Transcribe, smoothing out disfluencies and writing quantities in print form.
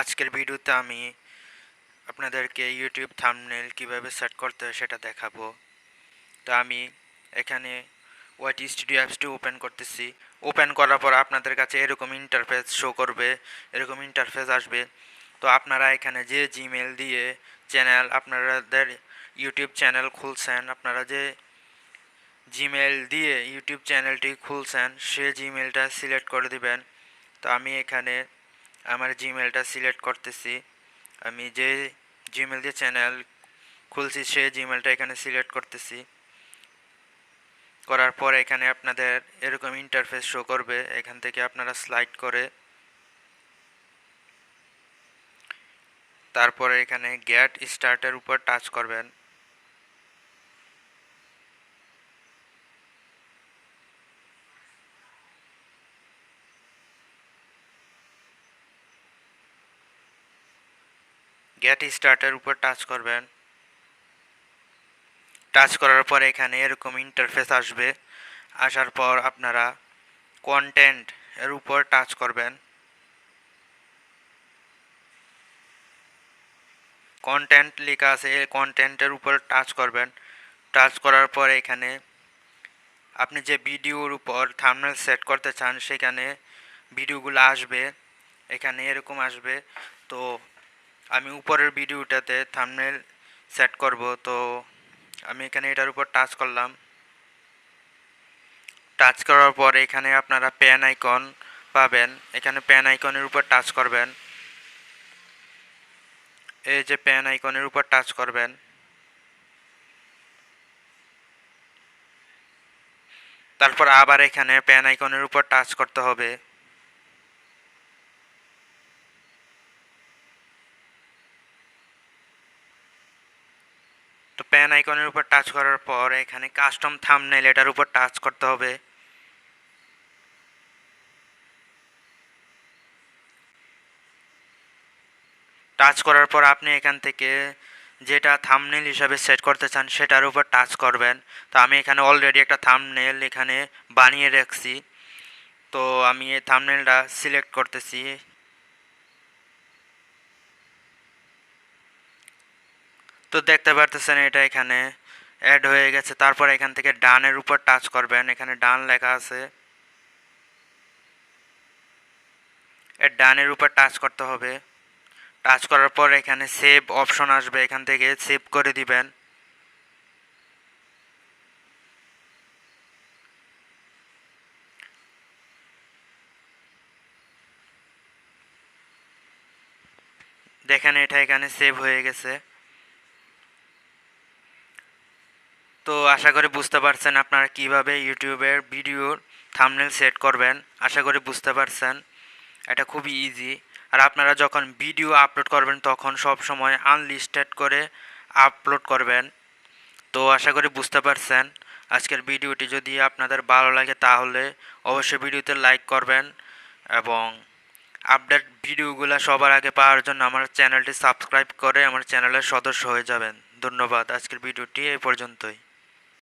আজকের ভিডিওতে আমি আপনাদেরকে ইউটিউব থাম্বনেল কিভাবে সেট করতে হয় সেটা দেখাবো। তো আমি এখানে ওয়াইটি স্টুডিও অ্যাপসটি ওপেন করতেছি। ওপেন করার পর আপনাদের কাছে এরকম ইন্টারফেস শো করবে, এরকম ইন্টারফেস আসবে। তো আপনারা এখানে যে জিমেল দিয়ে চ্যানেল আপনাদের ইউটিউব চ্যানেল খুলছেন, আপনারা যে জিমেল দিয়ে ইউটিউব চ্যানেলটি খুলছেন সে জিমেলটা সিলেক্ট করে দিবেন। তো আমি এখানে আমার জিমেলটা সিলেক্ট করতেছি। আমি যে জিমেল দিয়ে চ্যানেল খুলছি সেই জিমেলটা এখানে সিলেক্ট করতেছি। করার পর এখানে আপনাদের এরকম ইন্টারফেস শো করবে। এখান থেকে আপনারা স্লাইড করে তারপরে এখানে গেট স্টার্টের উপর টাচ করবেন। গেট স্টার্টের উপর টাচ করবেন। টাচ করার পর এখানে এরকম ইন্টারফেস আসবে। আসার পর আপনারা কন্টেন্ট এর উপর টাচ করবেন। কন্টেন্ট লেখা আছে, এই কন্টেন্টের উপর টাচ করবেন। টাচ করার পর এখানে আপনি যে ভিডিওর উপর থাম্বনেল সেট করতে চান সেখানে ভিডিওগুলো আসবে। এখানে এরকম আসবে। তো আমি উপরের ভিডিওটাতে থাম্বনেল সেট করব। তো আমি এখানে এটার উপর টাচ করলাম। টাচ করার পর এখানে আপনারা প্যান আইকন পাবেন। এখানে প্যান আইকনের উপর টাচ করবেন। এই যে প্যান আইকনের উপর টাচ করবেন। তারপর আবার এখানে প্যান আইকনের উপর টাচ করতে হবে। তো প্যান আইকনের উপর টাচ করার পর এখানে কাস্টম থাম্বনেল এটার উপর টাচ করতে হবে। টাচ করার পর আপনি এখান থেকে যেটা থাম্বনেল হিসাবে সেট করতে চান সেটার উপর টাচ করবেন। তো আমি এখানে অলরেডি একটা থাম্বনেল এখানে বানিয়ে রাখছি। তো আমি এই থাম্বনেলটা সিলেক্ট করতেছি। তো দেখতে পারতেছেন এটা এখানে অ্যাড হয়ে গেছে। তারপর এখান থেকে ডানের উপর টাচ করবেন। এখানে ডান লেখা আছে, এর ডানের উপর টাচ করতে হবে। টাচ করার পর এখানে সেভ অপশন আসবে, এখান থেকে সেভ করে দিবেন। দেখেন এটা এখানে সেভ হয়ে গেছে। তো আশা করি বুঝতে পারছেন আপনারা কিভাবে ইউটিউবের ভিডিওর থাম্বনেল সেট করবেন। আশা করি বুঝতে পারছেন, এটা খুবই ইজি। আর আপনারা যখন ভিডিও আপলোড করবেন তখন সব সময় আনলিস্টেড করে আপলোড করবেন। তো আশা করি বুঝতে পারছেন। আজকের ভিডিওটি যদি আপনাদের ভালো লাগে তাহলে অবশ্যই ভিডিওতে লাইক করবেন এবং আপডেট ভিডিওগুলো সবার আগে পাওয়ার জন্য আমার চ্যানেলটি সাবস্ক্রাইব করে আমার চ্যানেলের সদস্য হয়ে যাবেন। ধন্যবাদ। আজকের ভিডিওটি এই পর্যন্তই।